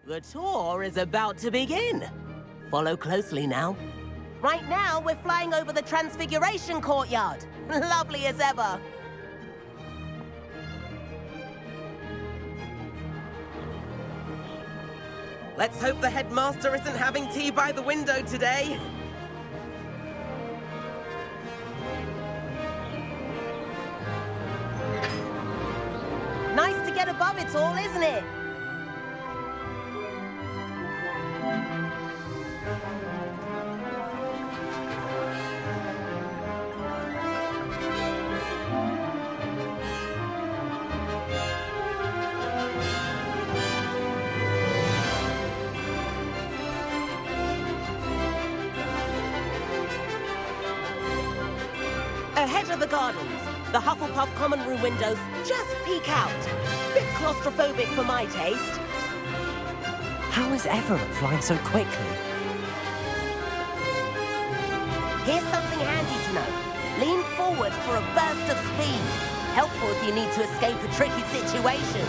The tour is about to begin. Follow closely now. Right now, we're flying over the Transfiguration Courtyard. Lovely as ever. Let's hope the headmaster isn't having tea by the window today. Nice to get above it all, isn't it? Ahead of the gardens, the Hufflepuff common room windows just peek out. Bit claustrophobic for my taste. How is Everett flying so quickly? Here's something handy to know. Lean forward for a burst of speed. Helpful if you need to escape a tricky situation.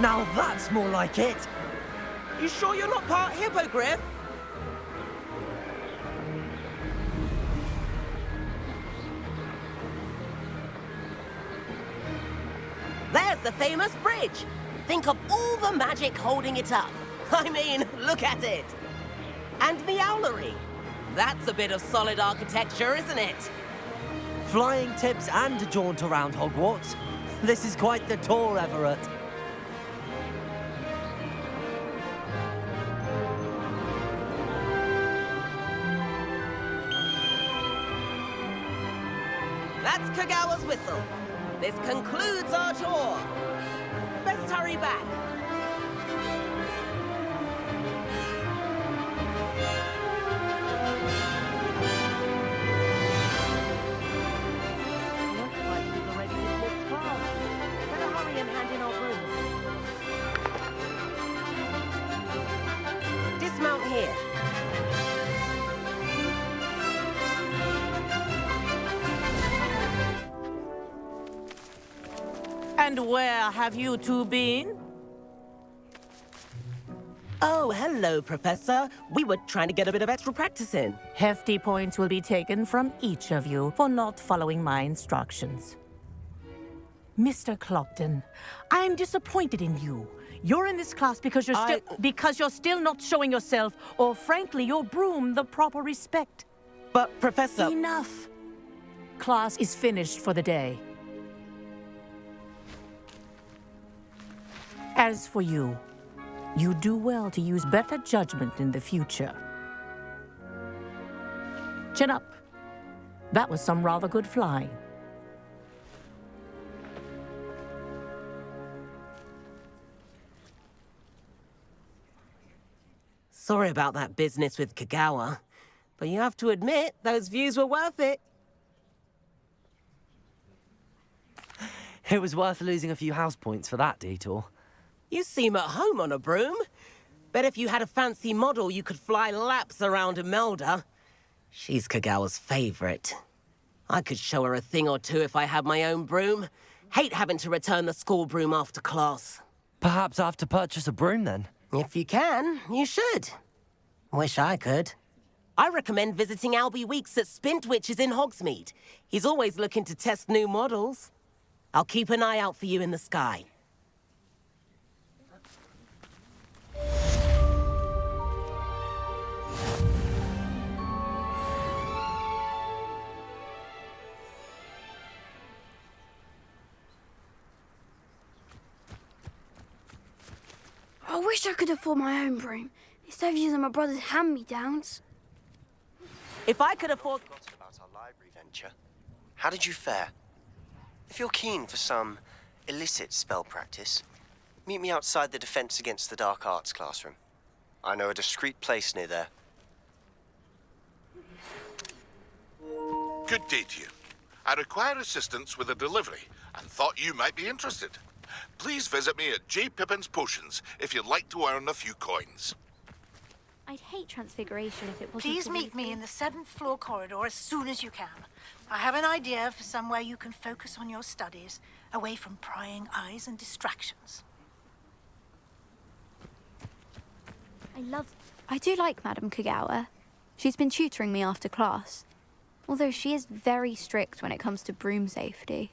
Now that's more like it. You sure you're not part hippogriff? There's the famous bridge. Think of all the magic holding it up. I mean, look at it. And the owlery. That's a bit of solid architecture, isn't it? Flying tips and a jaunt around Hogwarts. This is quite the tour, Everett. That's Kagawa's whistle. This concludes our tour. Best hurry back. Looks like we've already dismissed class. Better hurry and hand in our broom. Dismount here. And where have you two been? Oh, hello, Professor. We were trying to get a bit of extra practice in. Hefty points will be taken from each of you for not following my instructions. Mr. Clopton, I'm disappointed in you. You're in this class because you're still not showing yourself, or frankly, your broom the proper respect. But, Professor... Enough. Class is finished for the day. As for you, you do well to use better judgment in the future. Chin up. That was some rather good flying. Sorry about that business with Kagawa, but you have to admit, those views were worth it. It was worth losing a few house points for that detour. You seem at home on a broom. Bet if you had a fancy model, you could fly laps around Imelda. She's Kagawa's favorite. I could show her a thing or two if I had my own broom. Hate having to return the school broom after class. Perhaps I have to purchase a broom then. If you can, you should. Wish I could. I recommend visiting Albie Weeks at Spintwitches in Hogsmeade. He's always looking to test new models. I'll keep an eye out for you in the sky. I wish I could afford my own broom, instead of using my brother's hand-me-downs. If I could afford... Forgot about our library venture. How did you fare? If you're keen for some illicit spell practice, meet me outside the Defense Against the Dark Arts classroom. I know a discreet place near there. Good day to you. I require assistance with a delivery and thought you might be interested. Please visit me at J. Pippin's Potions if you'd like to earn a few coins. I'd hate transfiguration if it wasn't. Please meet me in the 7th floor corridor as soon as you can. I have an idea for somewhere you can focus on your studies, away from prying eyes and distractions. I do like Madame Kagawa. She's been tutoring me after class. Although she is very strict when it comes to broom safety.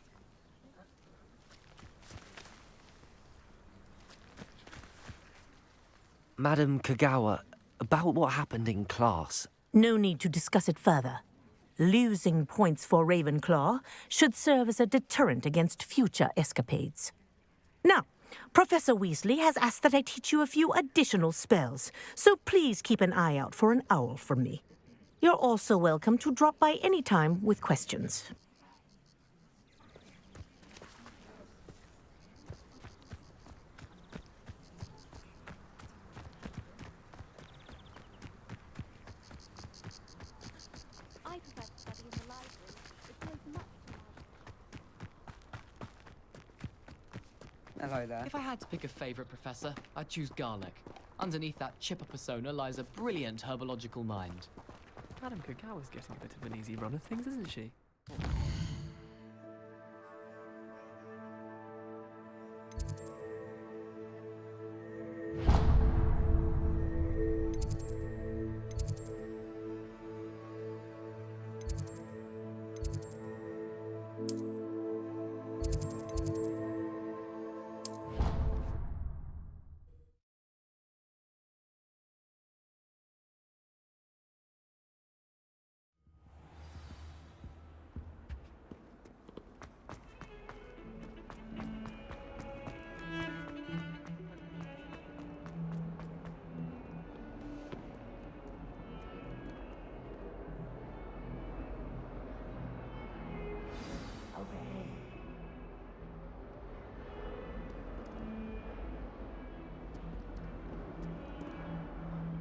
Madam Kagawa, about what happened in class. No need to discuss it further. Losing points for Ravenclaw should serve as a deterrent against future escapades. Now, Professor Weasley has asked that I teach you a few additional spells, so please keep an eye out for an owl from me. You're also welcome to drop by any time with questions. I prefer to study in the library. It feels much more... Hello there. If I had to pick a favourite professor, I'd choose Garlic. Underneath that chipper persona lies a brilliant herbological mind. Madam Kagawa's getting a bit of an easy run of things, isn't she?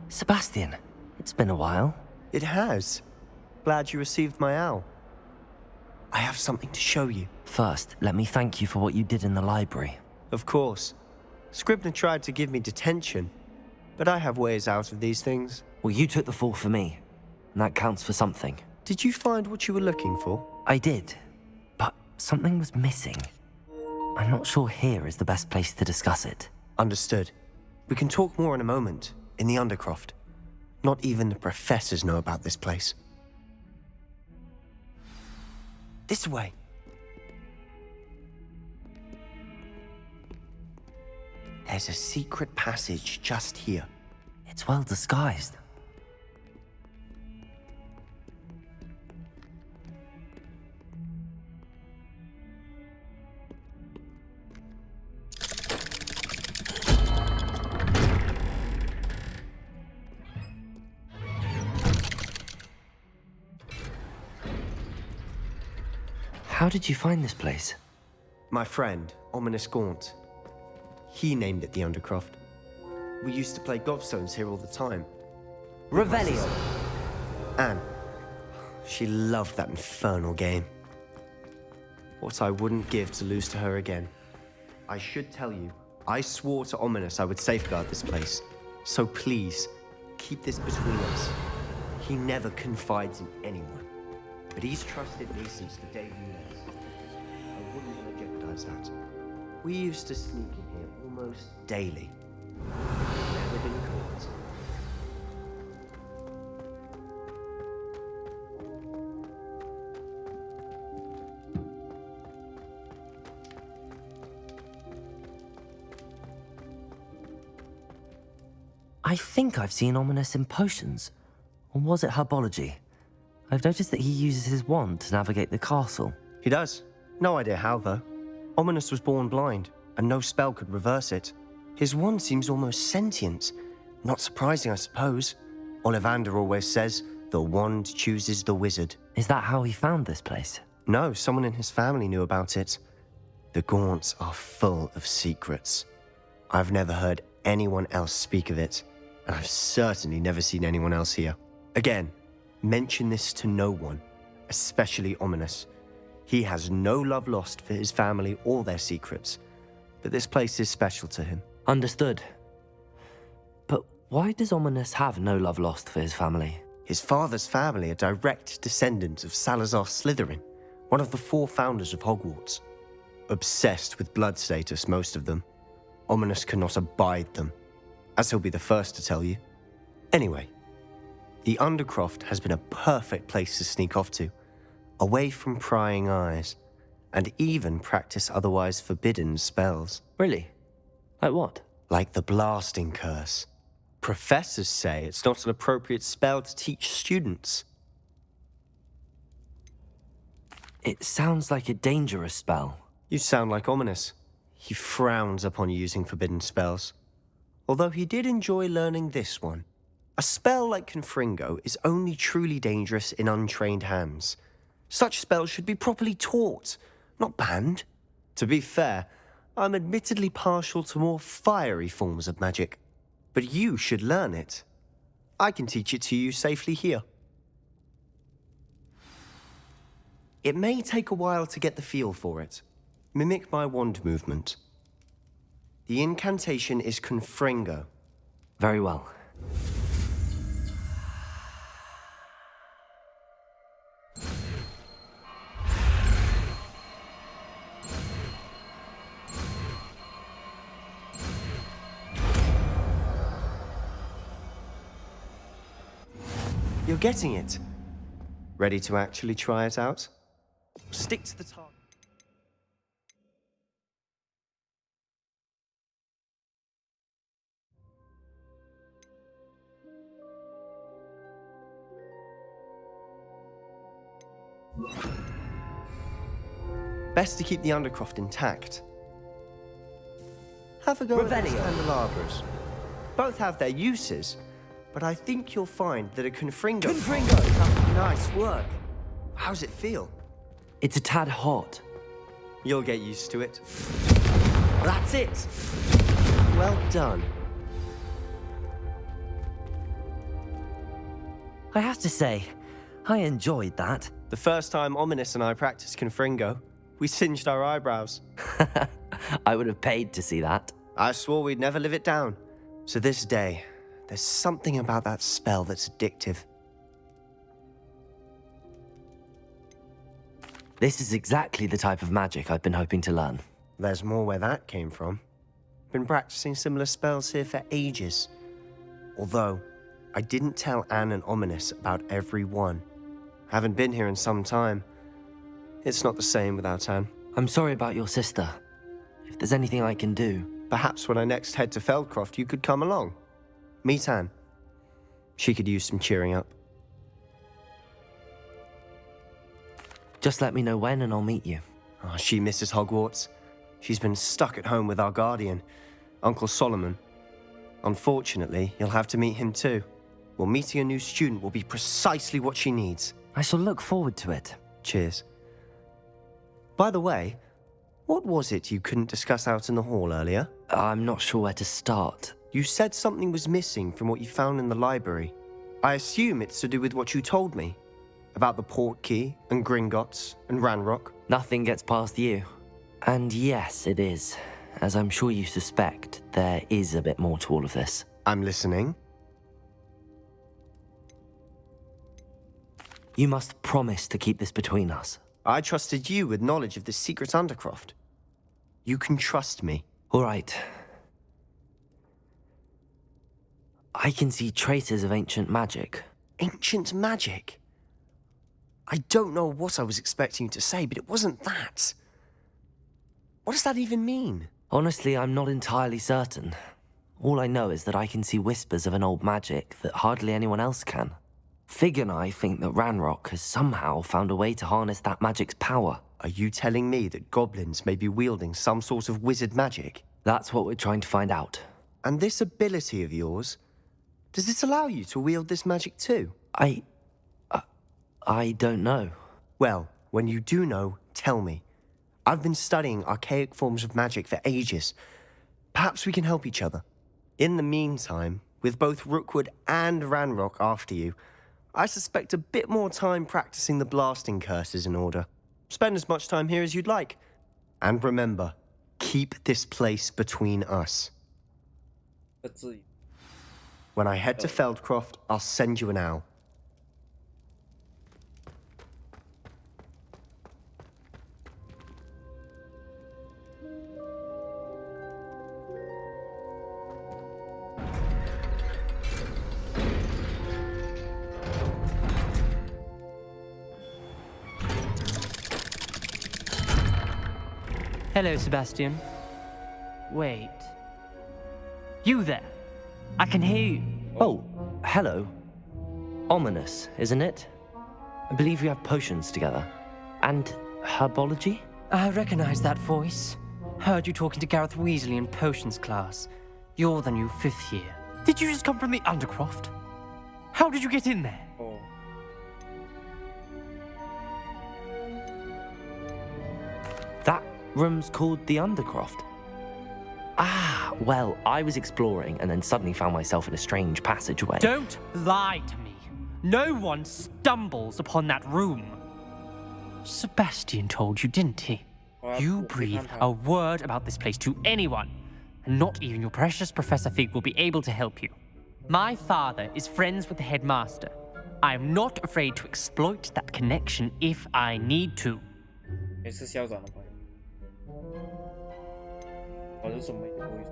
Sebastian, it's been a while. It has. Glad you received my owl. I have something to show you. First, let me thank you for what you did in the library. Of course. Scribner tried to give me detention, but I have ways out of these things. Well, you took the fall for me, and that counts for something. Did you find what you were looking for? I did, but something was missing. I'm not sure here is the best place to discuss it. Understood. We can talk more in a moment, in the Undercroft. Not even the professors know about this place. This way. There's a secret passage just here. It's well disguised. How did you find this place? My friend, Ominous Gaunt. He named it the Undercroft. We used to play gobstones here all the time. Revelio. Anne. She loved that infernal game. What I wouldn't give to lose to her again. I should tell you, I swore to Ominous I would safeguard this place. So please, keep this between us. He never confides in anyone. But he's trusted me since the day we met. I wouldn't want to jeopardize that. We used to sneak in here almost daily. Never been caught. I think I've seen Ominous in potions. Or was it herbology? I've noticed that he uses his wand to navigate the castle. He does. No idea how, though. Ominous was born blind, and no spell could reverse it. His wand seems almost sentient. Not surprising, I suppose. Ollivander always says, the wand chooses the wizard. Is that how he found this place? No, someone in his family knew about it. The Gaunts are full of secrets. I've never heard anyone else speak of it, and I've certainly never seen anyone else here. Again, mention this to no one, especially Ominous. He has no love lost for his family or their secrets, but this place is special to him. Understood. But why does Ominous have no love lost for his family? His father's family are direct descendants of Salazar Slytherin, one of the 4 founders of Hogwarts. Obsessed with blood status, most of them. Ominous cannot abide them, as he'll be the first to tell you. Anyway, the Undercroft has been a perfect place to sneak off to, away from prying eyes, and even practice otherwise forbidden spells. Really? Like what? Like the Blasting Curse. Professors say it's not an appropriate spell to teach students. It sounds like a dangerous spell. You sound like Ominous. He frowns upon using forbidden spells. Although he did enjoy learning this one. A spell like Confringo is only truly dangerous in untrained hands. Such spells should be properly taught, not banned. To be fair, I'm admittedly partial to more fiery forms of magic. But you should learn it. I can teach it to you safely here. It may take a while to get the feel for it. Mimic my wand movement. The incantation is Confringo. Very well. You're getting it. Ready to actually try it out? Stick to the target. Best to keep the Undercroft intact. Have a go at these candelabras. Both have their uses, but I think you'll find that a Confringo... Nice work. How's it feel? It's a tad hot. You'll get used to it. That's it. Well done. I have to say, I enjoyed that. The first time Ominous and I practiced Confringo, we singed our eyebrows. I would have paid to see that. I swore we'd never live it down. To this day, there's something about that spell that's addictive. This is exactly the type of magic I've been hoping to learn. There's more where that came from. Been practicing similar spells here for ages. Although, I didn't tell Anne and Ominous about every one. Haven't been here in some time. It's not the same without Anne. I'm sorry about your sister. If there's anything I can do... Perhaps when I next head to Feldcroft, you could come along. Meet Anne. She could use some cheering up. Just let me know when and I'll meet you. Oh, she misses Hogwarts. She's been stuck at home with our guardian, Uncle Solomon. Unfortunately, you'll have to meet him too. Well, meeting a new student will be precisely what she needs. I shall look forward to it. Cheers. By the way, what was it you couldn't discuss out in the hall earlier? I'm not sure where to start. You said something was missing from what you found in the library. I assume it's to do with what you told me. About the Portkey, and Gringotts, and Ranrock. Nothing gets past you. And yes, it is. As I'm sure you suspect, there is a bit more to all of this. I'm listening. You must promise to keep this between us. I trusted you with knowledge of the secret Undercroft. You can trust me. All right. I can see traces of ancient magic. Ancient magic? I don't know what I was expecting you to say, but it wasn't that. What does that even mean? Honestly, I'm not entirely certain. All I know is that I can see whispers of an old magic that hardly anyone else can. Fig and I think that Ranrock has somehow found a way to harness that magic's power. Are you telling me that goblins may be wielding some sort of wizard magic? That's what we're trying to find out. And this ability of yours, does it allow you to wield this magic too? I don't know. Well, when you do know, tell me. I've been studying archaic forms of magic for ages. Perhaps we can help each other. In the meantime, with both Rookwood and Ranrock after you, I suspect a bit more time practicing the blasting curse is in order. Spend as much time here as you'd like. And remember, keep this place between us. When I head to Feldcroft, I'll send you an owl. Hello, Sebastian. Wait. You there? I can hear you. Oh, hello. Ominous, isn't it? I believe we have potions together. And herbology? I recognize that voice. Heard you talking to Gareth Weasley in potions class. You're the new 5th year. Did you just come from the Undercroft? How did you get in there? That room's called the Undercroft. Ah, well, I was exploring and then suddenly found myself in a strange passageway. Don't lie to me. No one stumbles upon that room. Sebastian told you, didn't he? You breathe a word about this place to anyone, and not even your precious Professor Fig will be able to help you. My father is friends with the headmaster. I am not afraid to exploit that connection if I need to. 也是校长的朋友。好像什么也不会，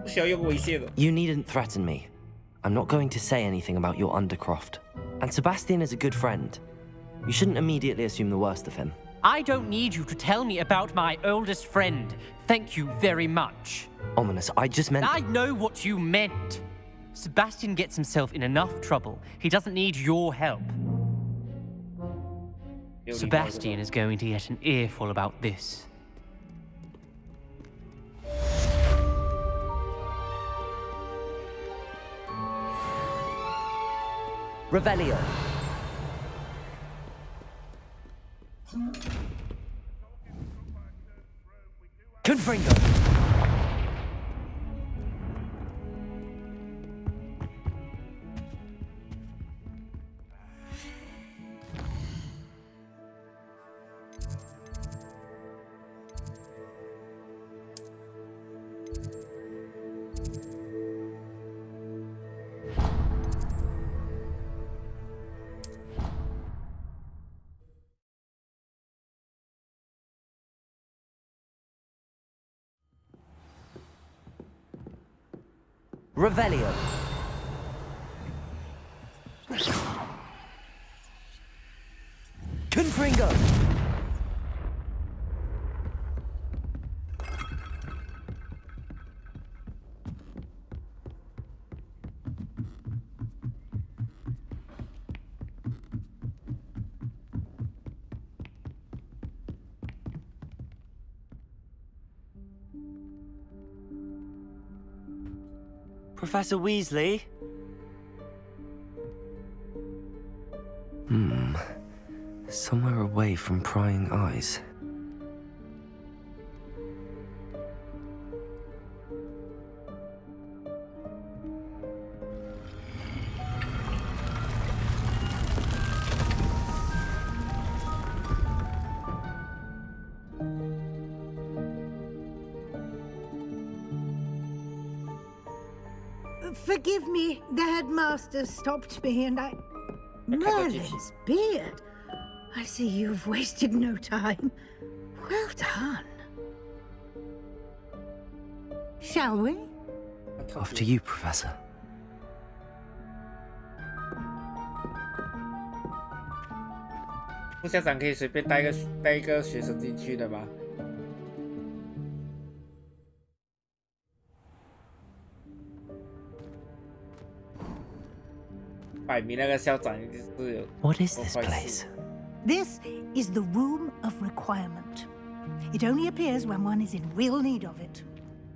不需要用威胁的。You needn't threaten me. I'm not going to say anything about your Undercroft. And Sebastian is a good friend. You shouldn't immediately assume the worst of him. I don't need you to tell me about my oldest friend. Thank you very much. Ominous, I just meant... I know what you meant. Sebastian gets himself in enough trouble. He doesn't need your help. Sebastian is going to get an earful about this. Revelio. Confringo. Revelio. Confringo. Professor Weasley? Somewhere away from prying eyes. Forgive me, the headmaster stopped me and I... Merlin's beard. I see you've wasted no time. Well done. Shall we? After you, Professor. 副校长可以随便带一个学生进去的吧？摆明那个校长就是有 What is this 坏事 place? This is the Room of Requirement. It only appears when one is in real need of it.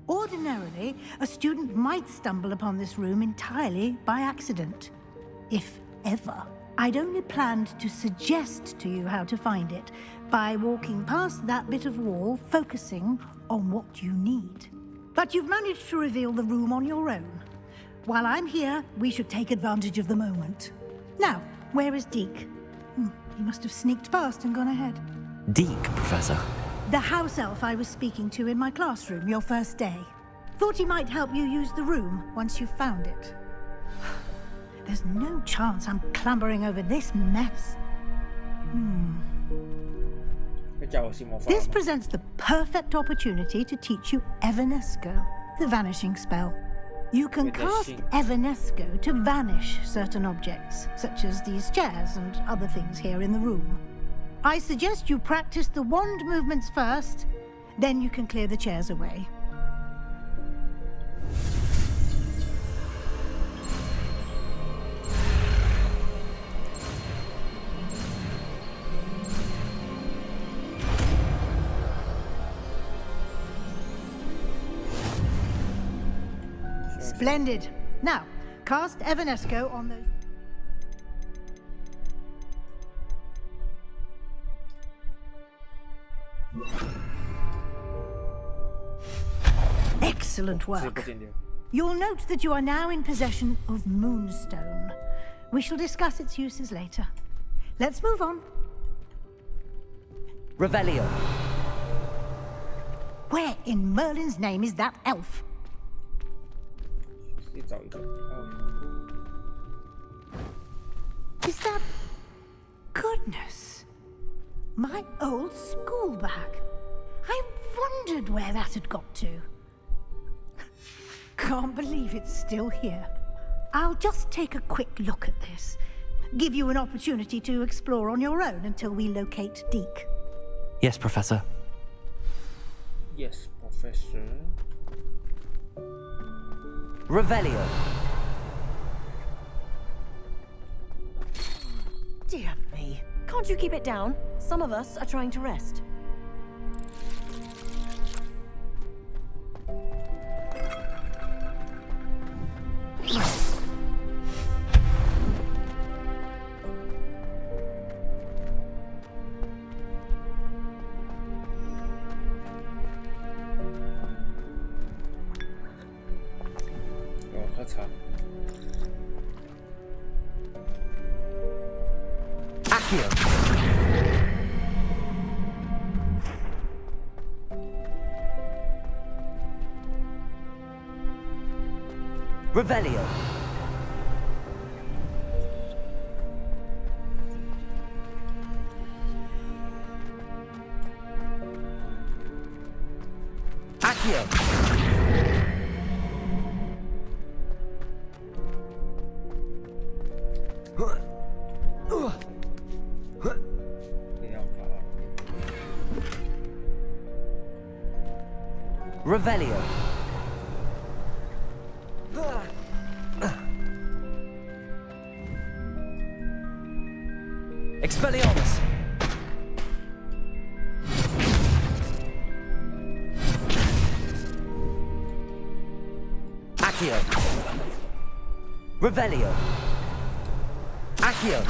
Ordinarily, a student might stumble upon this room entirely by accident. If ever. I'd only planned to suggest to you how to find it by walking past that bit of wall, focusing on what you need. But you've managed to reveal the room on your own. While I'm here, we should take advantage of the moment. Now, where is Deke? He must have sneaked past and gone ahead. Deke, Professor. The house elf I was speaking to in my classroom your first day. Thought he might help you use the room once you found it. There's no chance I'm clambering over this mess. This presents the perfect opportunity to teach you Evanesco, the vanishing spell. You can cast Evanesco to vanish certain objects, such as these chairs and other things here in the room. I suggest you practice the wand movements first, then you can clear the chairs away. Splendid. Now, cast Evanesco on those... Excellent work. You'll note that you are now in possession of Moonstone. We shall discuss its uses later. Let's move on. Revelio. Where in Merlin's name is that elf? Is that... Goodness. My old school bag. I wondered where that had got to. Can't believe it's still here. I'll just take a quick look at this. Give you an opportunity to explore on your own until we locate Deke. Yes, Professor. Yes, Professor. Revelio. Dear me. Can't you keep it down? Some of us are trying to rest. Accio. Revelio. Accio. Revelio. Expelliarmus. Accio. Revelio. Accio.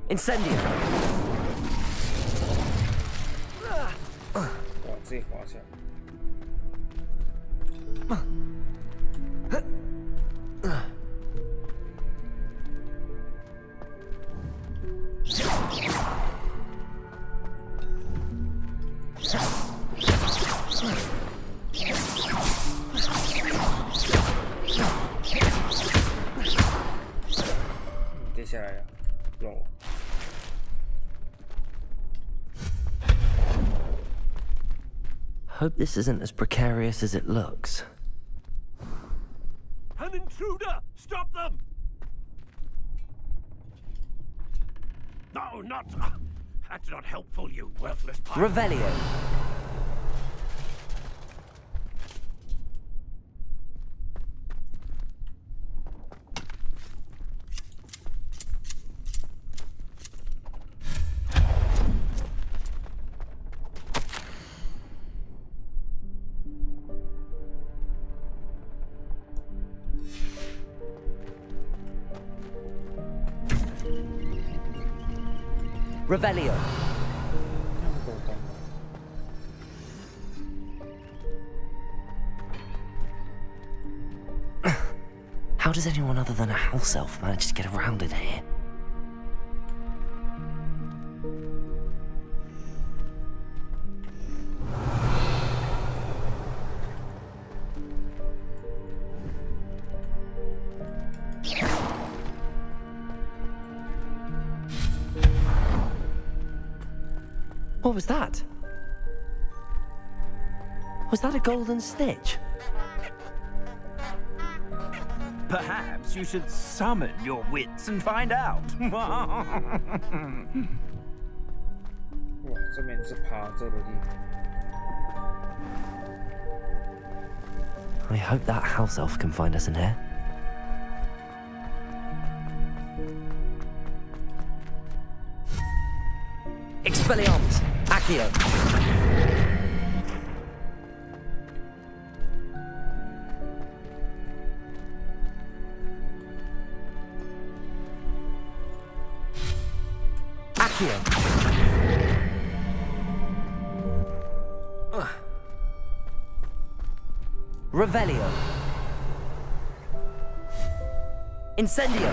Incendio. 哇，自己滑下。跌下来了，让我。 Hope this isn't as precarious as it looks. An intruder! Stop them! No, not... That's not helpful, you worthless pirate. Revelio. Revelio. How does anyone other than a house elf manage to get around in here? What was that? Was that a golden snitch? Perhaps you should summon your wits and find out. 哇，这边是爬这的地方。 I hope that house elf can find us in here. Expelliarmus! Accio! Accio! Revelio! Incendio!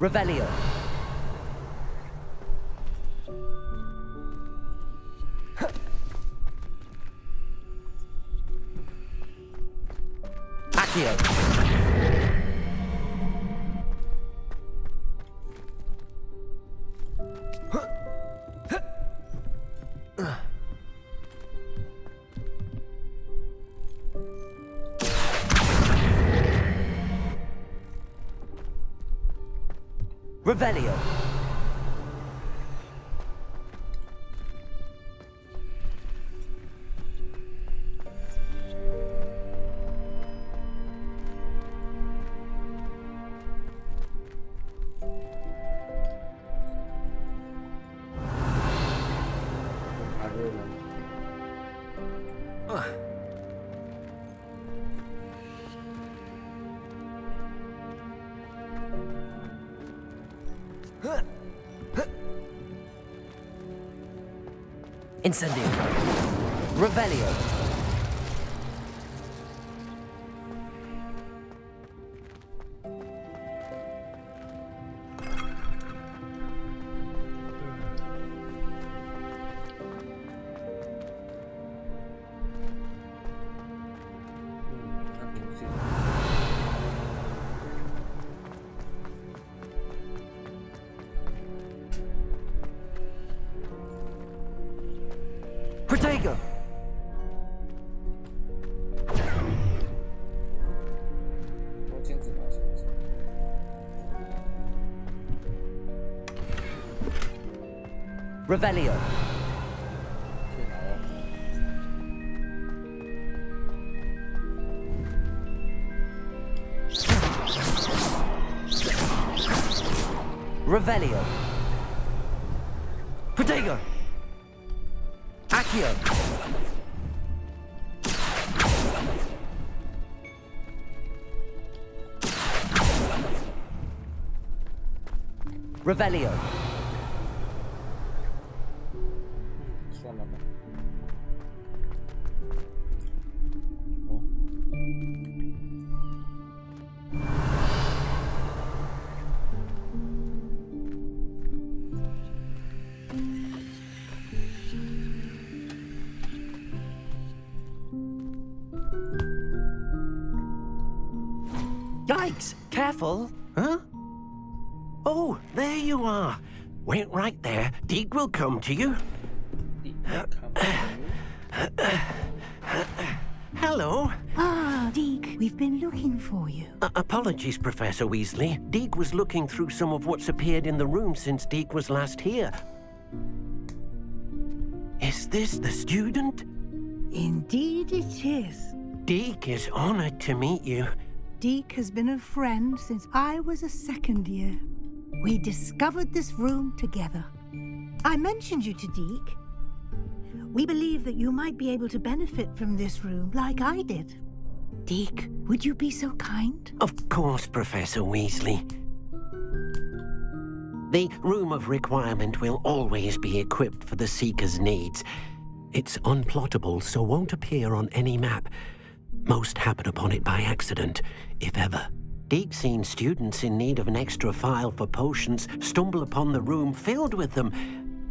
Revelio. Accio. Revelio. Incendio. Revelio. Protego! Revelio. Revelio. Protego. Accio. Revelio. Yikes! Careful! Huh? Oh, there you are. Wait right there. Deke will come to you. Hello. Ah, Deke. We've been looking for you. Apologies, Professor Weasley. Deke was looking through some of what's appeared in the room since Deke was last here. Is this the student? Indeed it is. Deke is honored to meet you. Deke has been a friend since I was a second year. We discovered this room together. I mentioned you to Deke. We believe that you might be able to benefit from this room like I did. Deke, would you be so kind? Of course, Professor Weasley. The Room of Requirement will always be equipped for the Seeker's needs. It's unplottable, so won't appear on any map. Most happen upon it by accident, if ever. Deke's seen students in need of an extra file for potions stumble upon the room filled with them.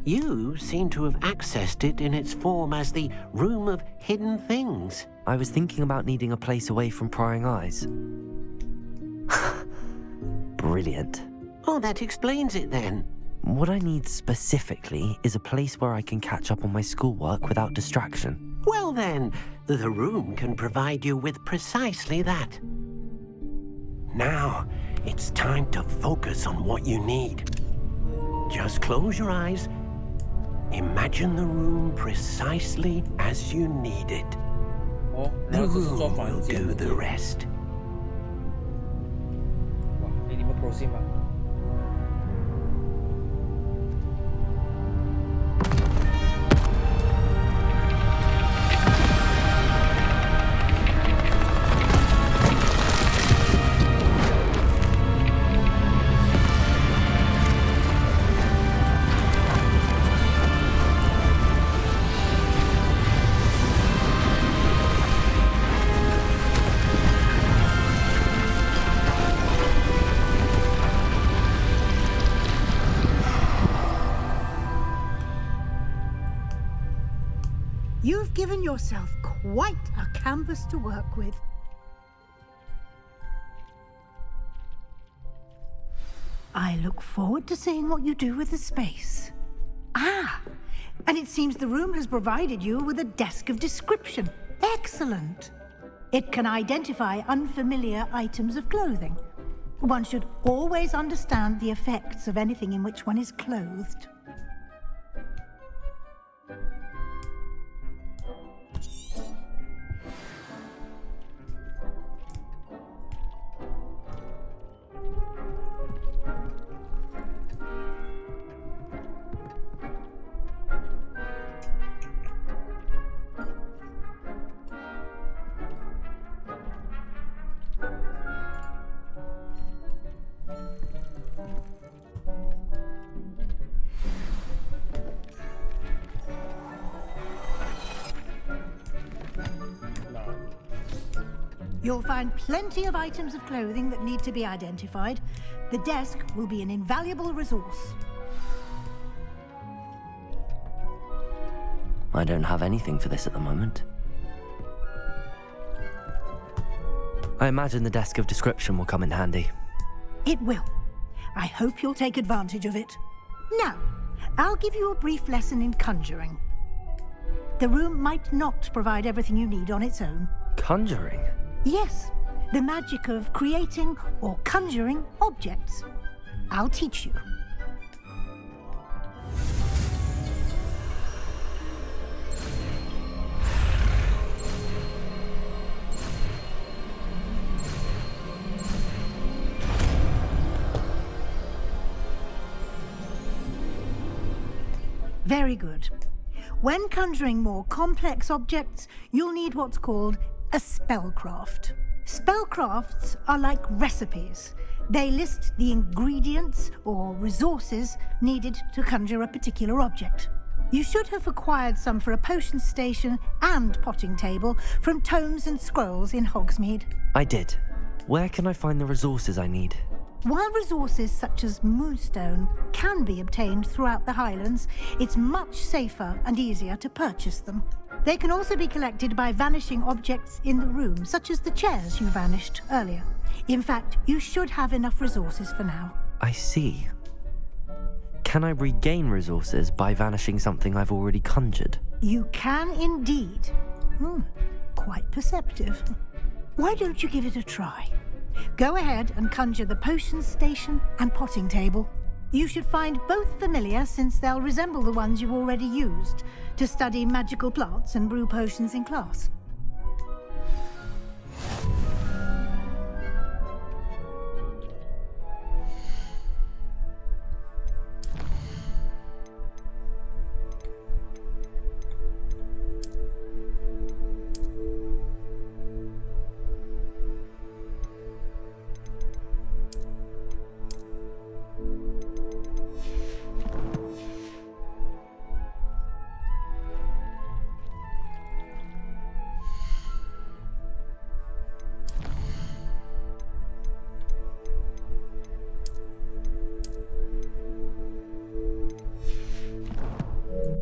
You seem to have accessed it in its form as the Room of Hidden Things. I was thinking about needing a place away from prying eyes. Brilliant. Oh, that explains it then. What I need specifically is a place where I can catch up on my schoolwork without distraction. Well then, the room can provide you with precisely that. Now, it's time to focus on what you need. Just close your eyes. Imagine the room precisely as you need it. The room will do the rest. Animal Crossing 吧。You've given yourself quite a canvas to work with. I look forward to seeing what you do with the space. Ah, and it seems the room has provided you with a desk of description. Excellent. It can identify unfamiliar items of clothing. One should always understand the effects of anything in which one is clothed. You'll find plenty of items of clothing that need to be identified. The desk will be an invaluable resource. I don't have anything for this at the moment. I imagine the desk of description will come in handy. It will. I hope you'll take advantage of it. Now, I'll give you a brief lesson in conjuring. The room might not provide everything you need on its own. Conjuring? Yes, the magic of creating or conjuring objects. I'll teach you. Very good. When conjuring more complex objects, you'll need what's called a spellcraft. Spellcrafts are like recipes. They list the ingredients or resources needed to conjure a particular object. You should have acquired some for a potion station and potting table from tomes and scrolls in Hogsmeade. I did. Where can I find the resources I need? While resources such as moonstone can be obtained throughout the Highlands, it's much safer and easier to purchase them. They can also be collected by vanishing objects in the room, such as the chairs you vanished earlier. In fact, you should have enough resources for now. I see. Can I regain resources by vanishing something I've already conjured? You can indeed. Quite perceptive. Why don't you give it a try? Go ahead and conjure the potions station and potting table. You should find both familiar since they'll resemble the ones you've already used to study magical plants and brew potions in class.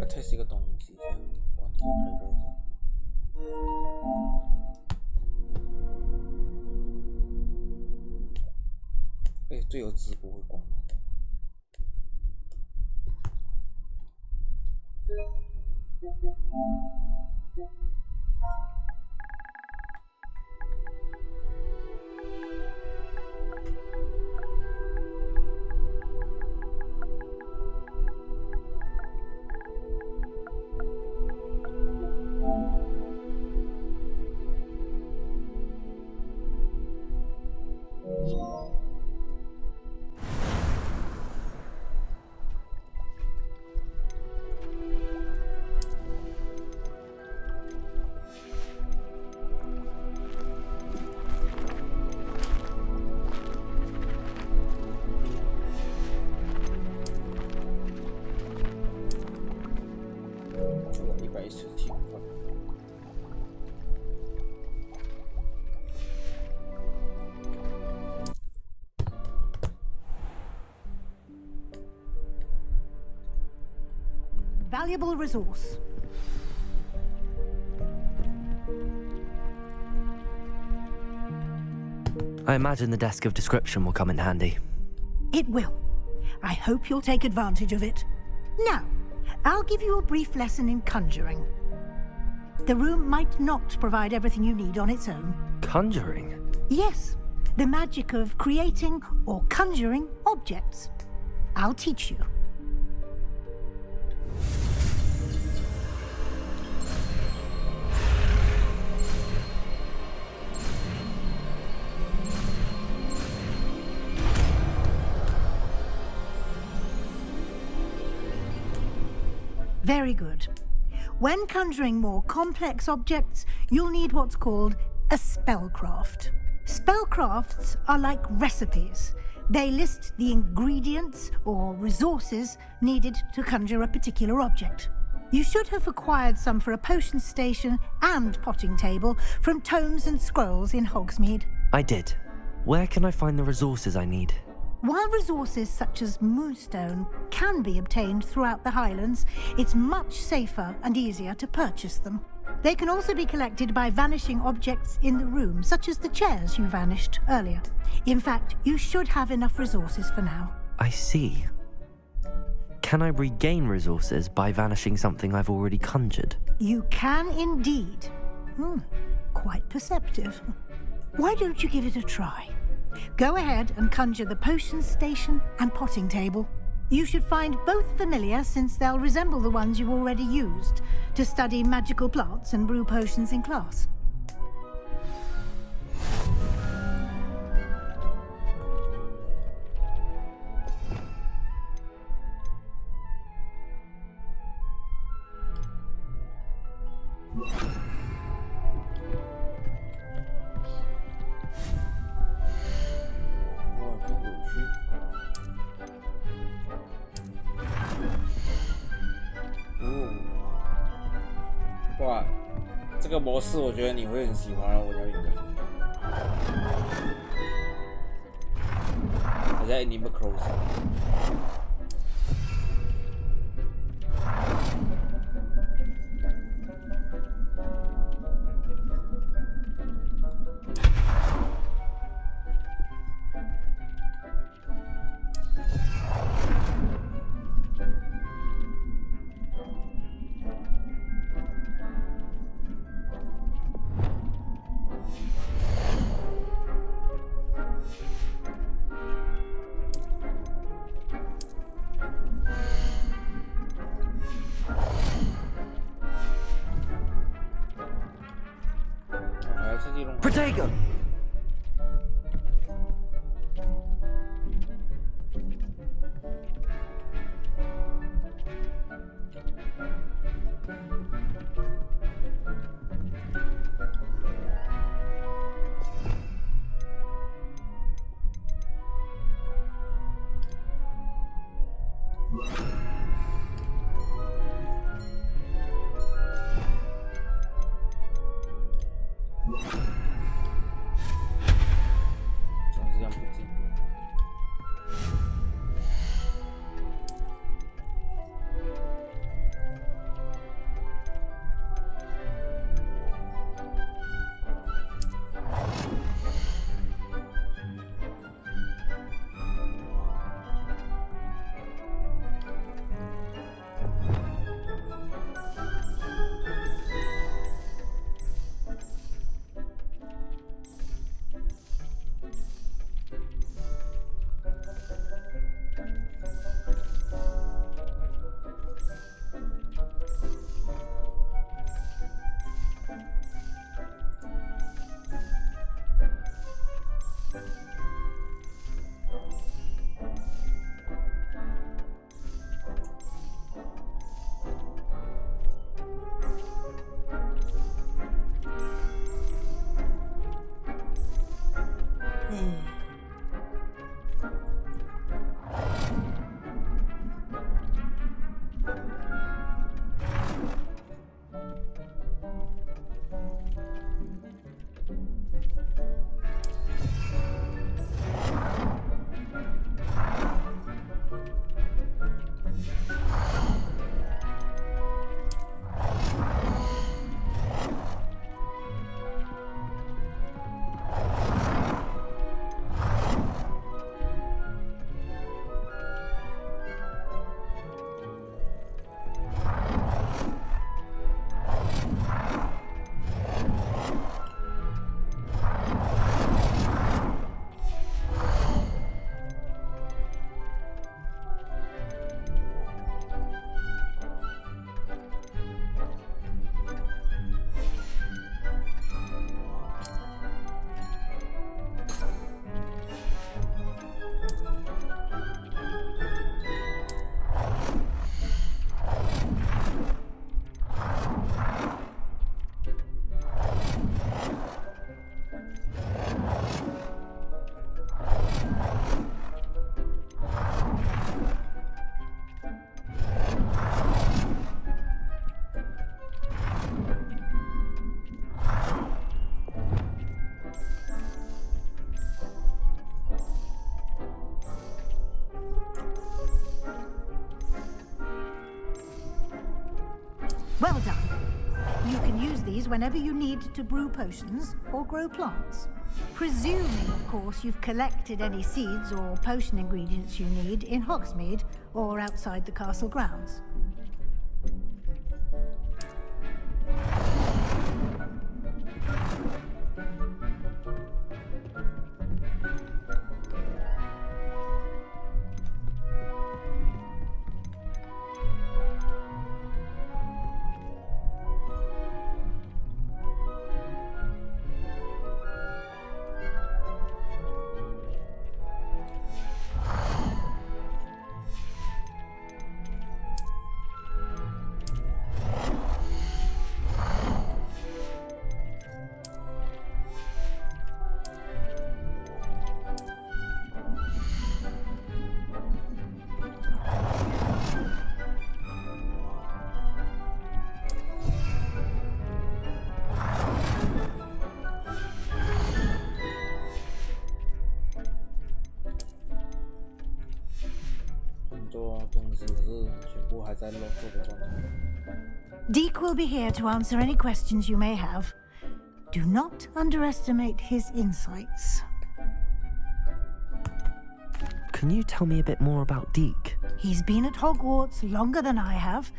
test 一个东西，这样关掉开播这样。最有直播会光。Valuable resource. I imagine the desk of description will come in handy. It will. I hope you'll take advantage of it. Now, I'll give you a brief lesson in conjuring. The room might not provide everything you need on its own. Conjuring? Yes, the magic of creating or conjuring objects. I'll teach you. Very good. When conjuring more complex objects, you'll need what's called a spellcraft. Spellcrafts are like recipes. They list the ingredients or resources needed to conjure a particular object. You should have acquired some for a potion station and potting table from tomes and scrolls in Hogsmeade. I did. Where can I find the resources I need? While resources such as moonstone can be obtained throughout the Highlands, it's much safer and easier to purchase them. They can also be collected by vanishing objects in the room, such as the chairs you vanished earlier. In fact, you should have enough resources for now. I see. Can I regain resources by vanishing something I've already conjured? You can indeed. Quite perceptive. Why don't you give it a try? Go ahead and conjure the potions station and potting table. You should find both familiar since they'll resemble the ones you've already used to study magical plants and brew potions in class.哇，这个模式我觉得你会很喜欢啊！我要赢的。我在 Animal Crossing。Protego! Well done. You can use these whenever you need to brew potions or grow plants. Presuming, of course, you've collected any seeds or potion ingredients you need in Hogsmeade or outside the castle grounds. Deke will be here to answer any questions you may have. Do not underestimate his insights. Can you tell me a bit more about Deke? He's been at Hogwarts longer than I have,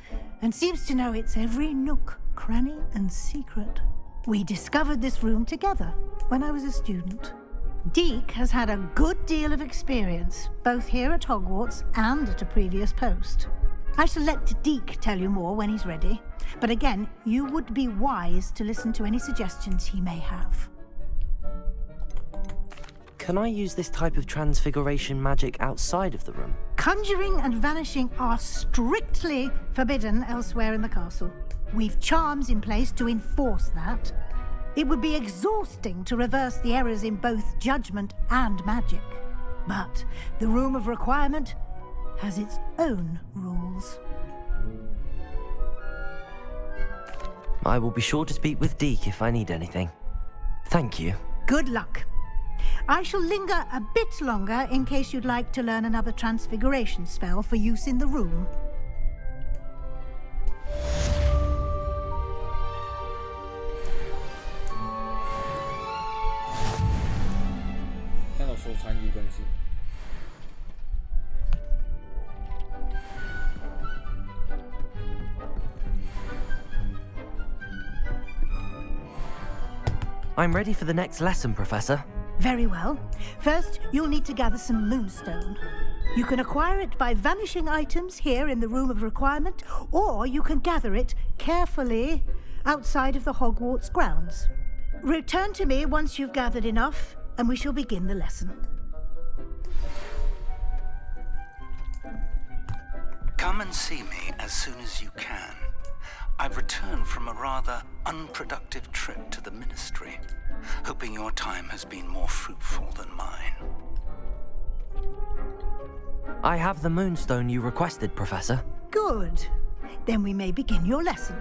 and seems to know its every nook, cranny, and secret. We discovered this room together when I was a student. Deke has had a good deal of experience, both here at Hogwarts and at a previous post. I shall let Deke tell you more when he's ready, but again, you would be wise to listen to any suggestions he may have. Can I use this type of transfiguration magic outside of the room? Conjuring and vanishing are strictly forbidden elsewhere in the castle. We've charms in place to enforce that. It would be exhausting to reverse the errors in both judgment and magic. But the Room of Requirement has its own rules. I will be sure to speak with Deke if I need anything. Thank you. Good luck. I shall linger a bit longer in case you'd like to learn another transfiguration spell for use in the room. I'm ready for the next lesson, Professor. Very well. First, you'll need to gather some moonstone. You can acquire it by vanishing items here in the Room of Requirement, or you can gather it carefully outside of the Hogwarts grounds. Return to me once you've gathered enough, and we shall begin the lesson. Come and see me as soon as you can. I've returned from a rather unproductive trip to the Ministry, hoping your time has been more fruitful than mine. I have the moonstone you requested, Professor. Good. Then we may begin your lesson.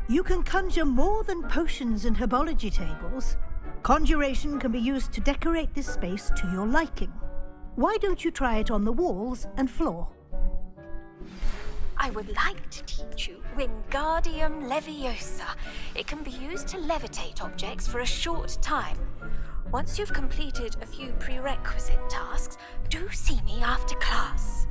You can conjure more than potions and herbology tables. Conjuration can be used to decorate this space to your liking. Why don't you try it on the walls and floor? I would like to teach you Wingardium Leviosa. It can be used to levitate objects for a short time. Once you've completed a few prerequisite tasks, do see me after class.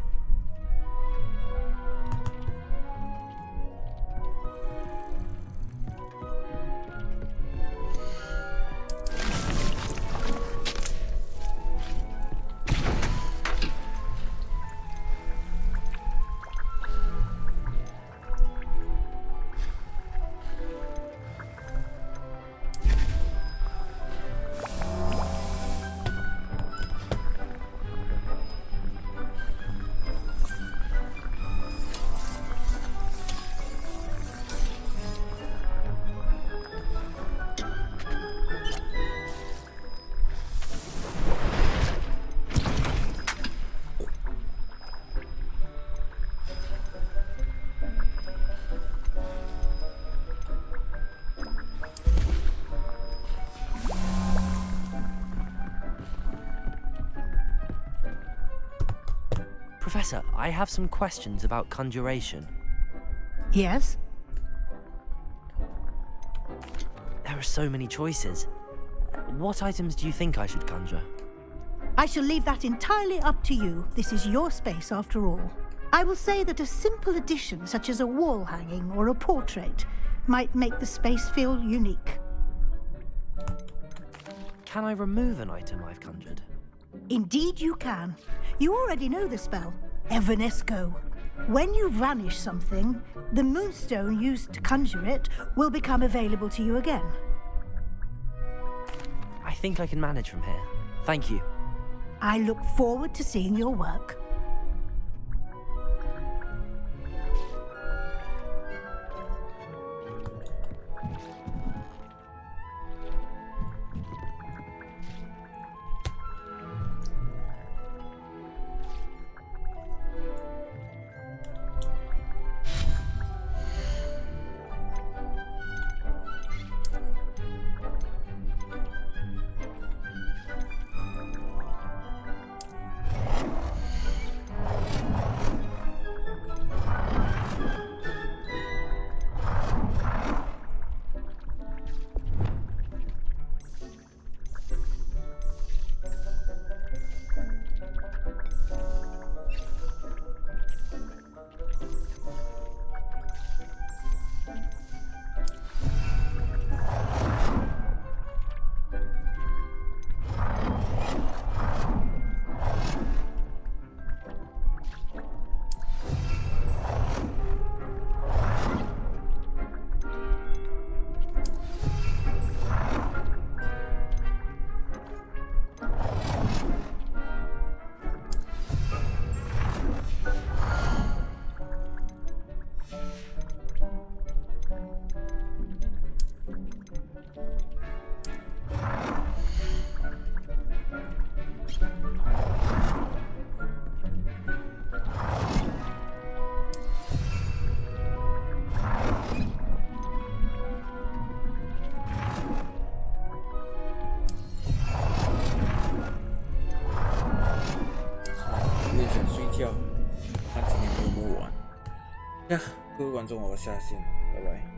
Professor, I have some questions about conjuration. Yes? There are so many choices. What items do you think I should conjure? I shall leave that entirely up to you. This is your space after all. I will say that a simple addition such as a wall hanging or a portrait might make the space feel unique. Can I remove an item I've conjured? Indeed you can. You already know the spell, Evanesco. When you vanish something, the moonstone used to conjure it will become available to you again. I think I can manage from here. Thank you. I look forward to seeing your work. 票，看今天录不完。呀，各位观众，我下线，拜拜。